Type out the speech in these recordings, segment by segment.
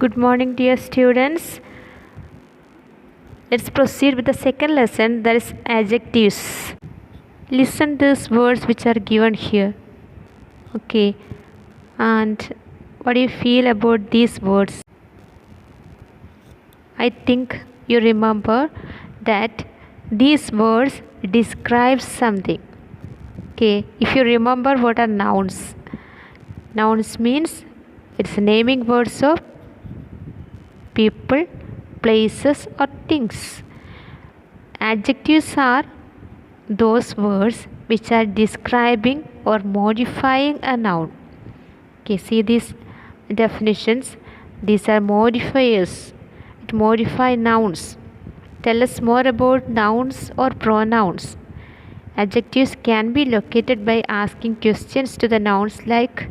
Good morning, dear students. Let's proceed with the second lesson, that is adjectives. Listen to these words which are given here. Okay, and what do you feel about these words? I think you remember that these words describe something. Okay, if you remember what are nouns. Nouns means it's naming words of people, places, or things. Adjectives are those words which are describing or modifying a noun. Okay, see these definitions. These are modifiers. It modify nouns. Tell us more about nouns or pronouns. Adjectives can be located by asking questions to the nouns like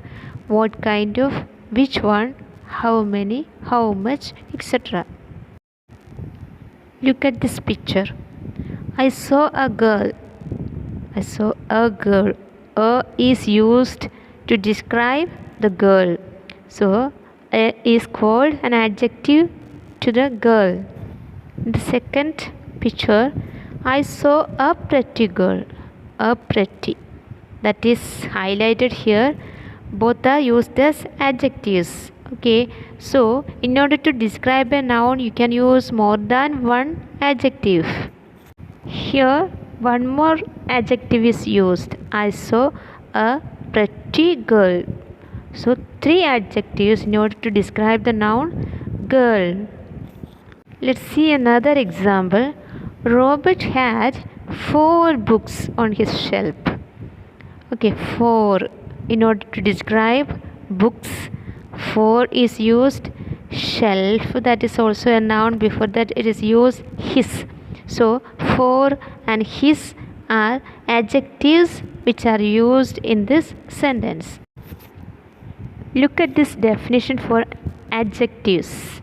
what kind of, which one, how many, how much, etc. Look at this picture. I saw a girl. I saw a girl. A is used to describe the girl. So, a is called an adjective to the girl. In the second picture, I saw a pretty girl. A pretty. That is highlighted here. Both are used as adjectives. Okay, so in order to describe a noun, you can use more than one adjective. Here, one more adjective is used. I saw a pretty girl. So, three adjectives in order to describe the noun girl. Let's see another example. Robert had 4 books on his shelf. Okay, 4. In order to describe books, 4 is used. Shelf, that is also a noun. Before that, it is used his. So, 4 and his are adjectives which are used in this sentence. Look at this definition for adjectives.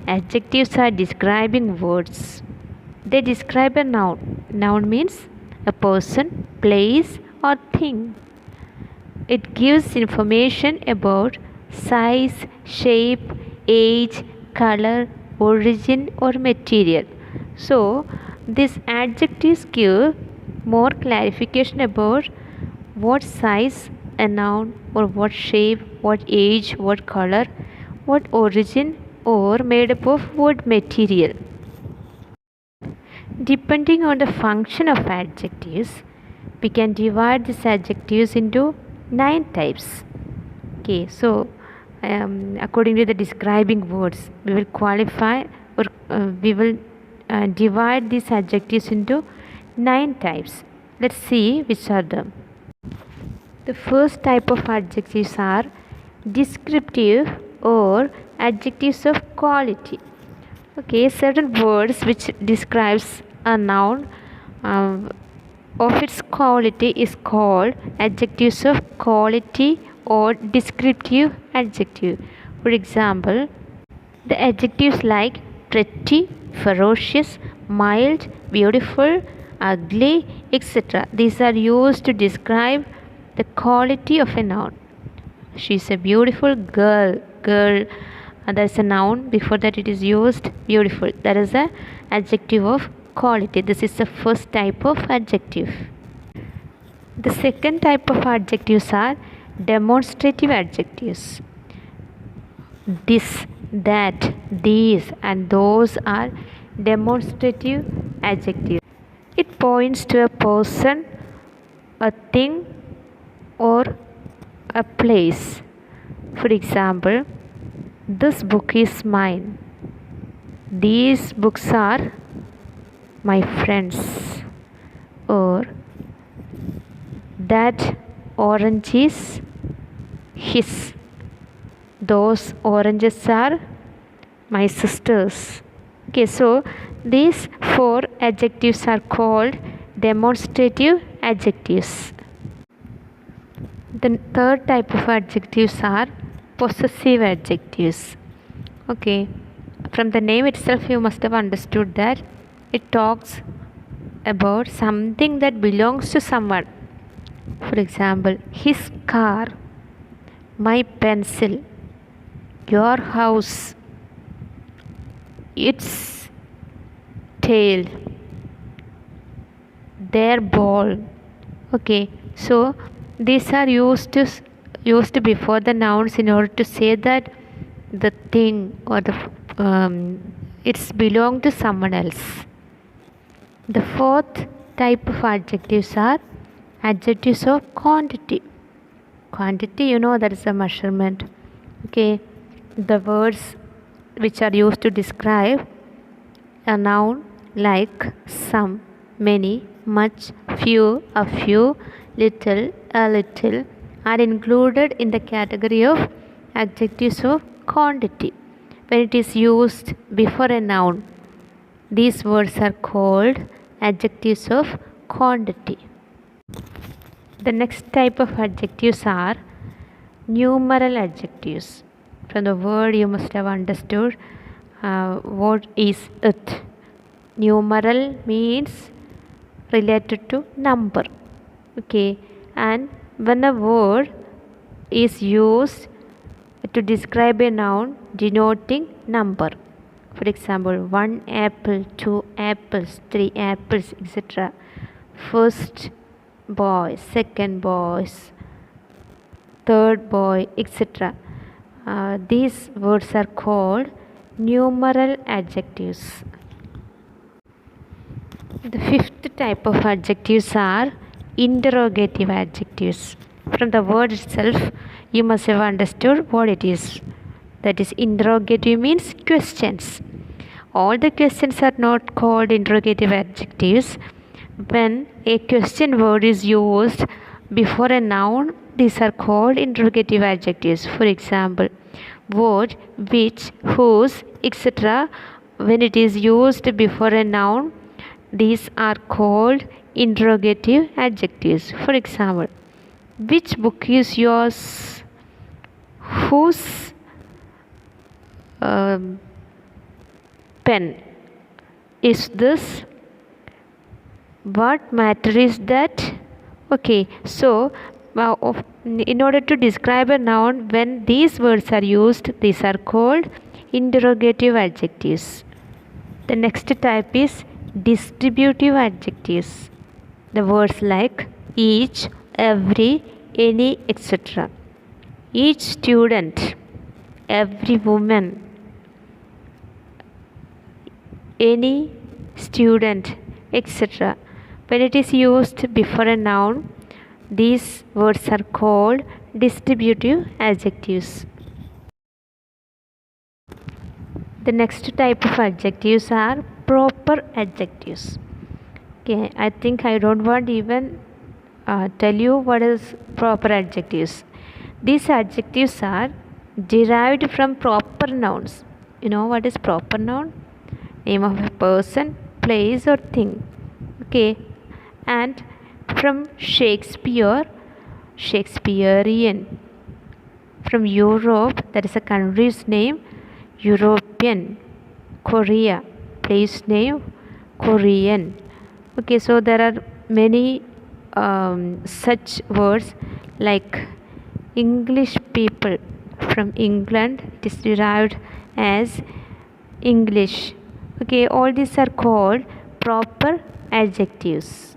Adjectives are describing words. They describe a noun. Noun means a person, place, or thing. It gives information about size, shape, age, color, origin, or material. So, these adjectives give more clarification about what size a noun, or what shape, what age, what color, what origin, or made up of what material. Depending on the function of adjectives, we can divide these adjectives into 9 types. Okay, so according to the describing words, we will qualify or we will divide these adjectives into 9 types. Let's see which are them. The first type of adjectives are descriptive or adjectives of quality. Okay, certain words which describes a noun of its quality is called adjectives of quality or descriptive adjective. For example, the adjectives like pretty, ferocious, mild, beautiful, ugly, etc. These are used to describe the quality of a noun. She is a beautiful girl. Girl, that is a noun. Before that, it is used beautiful. That is an adjective of quality. This is the first type of adjective. The second type of adjectives are demonstrative adjectives. This, that, these, and those are demonstrative adjectives. It points to a person, a thing, or a place. For example, this book is mine. These books are my friends. Or that orange is his. Those oranges are my sister's. Okay, so these 4 adjectives are called demonstrative adjectives. The third type of adjectives are possessive adjectives. Okay, from the name itself, you must have understood that it talks about something that belongs to someone. For example, his car, my pencil, your house, its tail, their ball. Okay, so these are used before the nouns in order to say that the thing or the it's belong to someone else. The fourth type of adjectives are adjectives of quantity. Quantity, you know, that is a measurement. Okay, the words which are used to describe a noun like some, many, much, few, a few, little, a little are included in the category of adjectives of quantity. When it is used before a noun, these words are called adjectives of quantity. The next type of adjectives are numeral adjectives. From the word you must have understood what is it. Numeral means related to number. Okay, and when a word is used to describe a noun denoting number, for example, 1 apple, 2 apples, 3 apples, etc. First boy, second boys, third boy, etc. These words are called numeral adjectives. The fifth type of adjectives are interrogative adjectives. From the word itself, you must have understood what it is. That is, interrogative means questions. All the questions are not called interrogative adjectives. When a question word is used before a noun, these are called interrogative adjectives. For example, what, which, whose, etc. When it is used before a noun, these are called interrogative adjectives. For example, which book is yours? Whose pen is this? What matter is that? Okay, so in order to describe a noun, when these words are used, these are called interrogative adjectives. The next type is distributive adjectives. The words like each, every, any, etc. Each student, every woman, any student, etc. When it is used before a noun, these words are called distributive adjectives. The next type of adjectives are proper adjectives. Okay, I think I don't want even tell you what is proper adjectives. These adjectives are derived from proper nouns. You know what is proper noun? Name of a person, place or thing. Okay, and from Shakespeare, Shakespearean. From Europe, that is a country's name, European. Korea, place name, Korean. Okay, so there are many such words like English people. From England, it is derived as English. Okay, all these are called proper adjectives.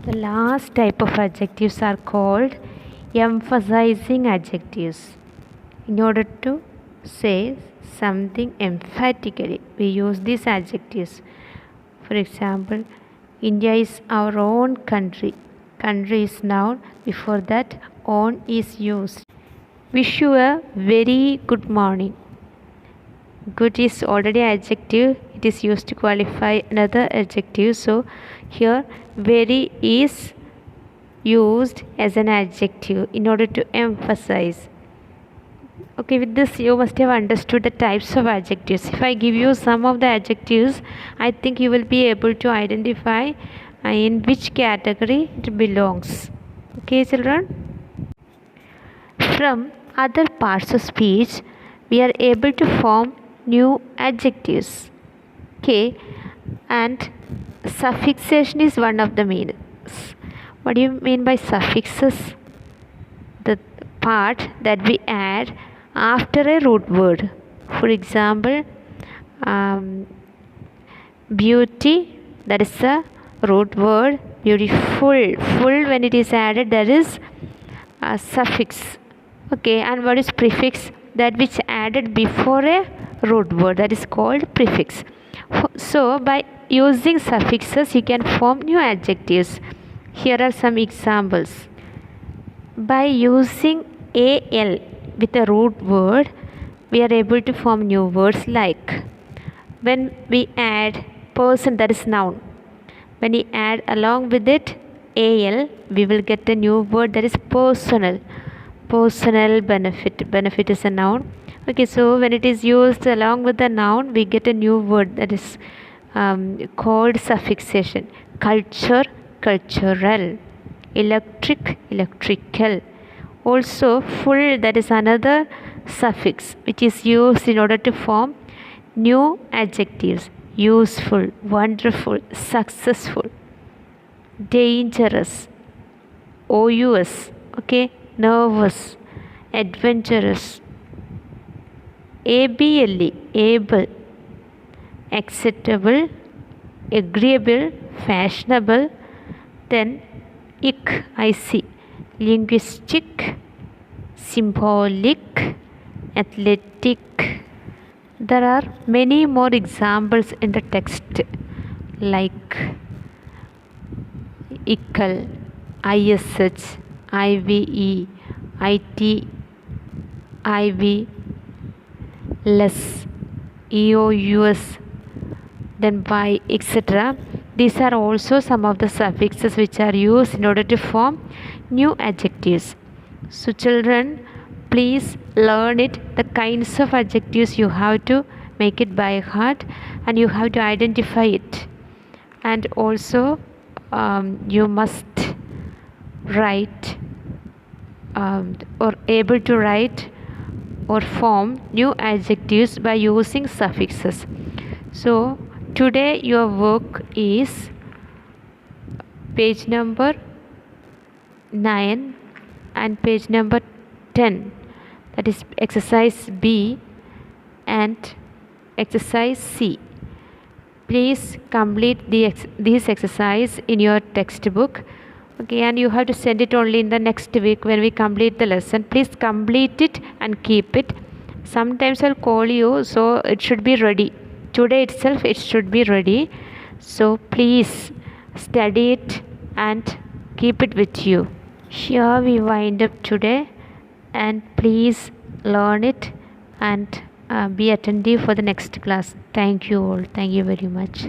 The last type of adjectives are called emphasizing adjectives. In order to say something emphatically, we use these adjectives. For example, India is our own country. Country is noun, before that own is used. Wish you a very good morning. Good is already adjective, it is used to qualify another adjective. So here very is used as an adjective in order to emphasize. Okay, with this you must have understood the types of adjectives. If I give you some of the adjectives, I think you will be able to identify in which category it belongs. Okay, children? From other parts of speech, we are able to form new adjectives. Okay, and suffixation is one of the means. What do you mean by suffixes? The part that we add after a root word. For example, um, beauty, that is a root word. Beautiful, full, when it is added, that is a suffix. Okay, and what is prefix? That which added before a root word, that is called prefix. So by using suffixes you can form new adjectives. Here are some examples. By using al with a root word, we are able to form new words like when we add person, that is noun. When we add along with it al, we will get a new word, that is personal. Personal benefit. Benefit is a noun. Okay, so when it is used along with the noun, we get a new word, that is called suffixation. Culture, cultural. Electric, electrical. Also full, that is another suffix which is used in order to form new adjectives. Useful, wonderful, successful. Dangerous, ous. Okay, nervous, adventurous. able, able. Acceptable, agreeable, fashionable. Then ic, linguistic, symbolic, athletic. There are many more examples in the text like ical, ish, ive, it, iv, less, eous, then by, etc. These are also some of the suffixes which are used in order to form new adjectives. So children, please learn it, the kinds of adjectives you have to make it by heart and you have to identify it. And also you must write or able to write or form new adjectives by using suffixes. So today your work is page number 9 and page number 10, that is exercise B and exercise C. Please complete this exercise in your textbook. Okay, and you have to send it only in the next week when we complete the lesson. Please complete it and keep it. Sometimes I'll call you, so it should be ready. Today itself it should be ready. So please study it and keep it with you. Here we wind up today, and please learn it and be attentive for the next class. Thank you all. Thank you very much.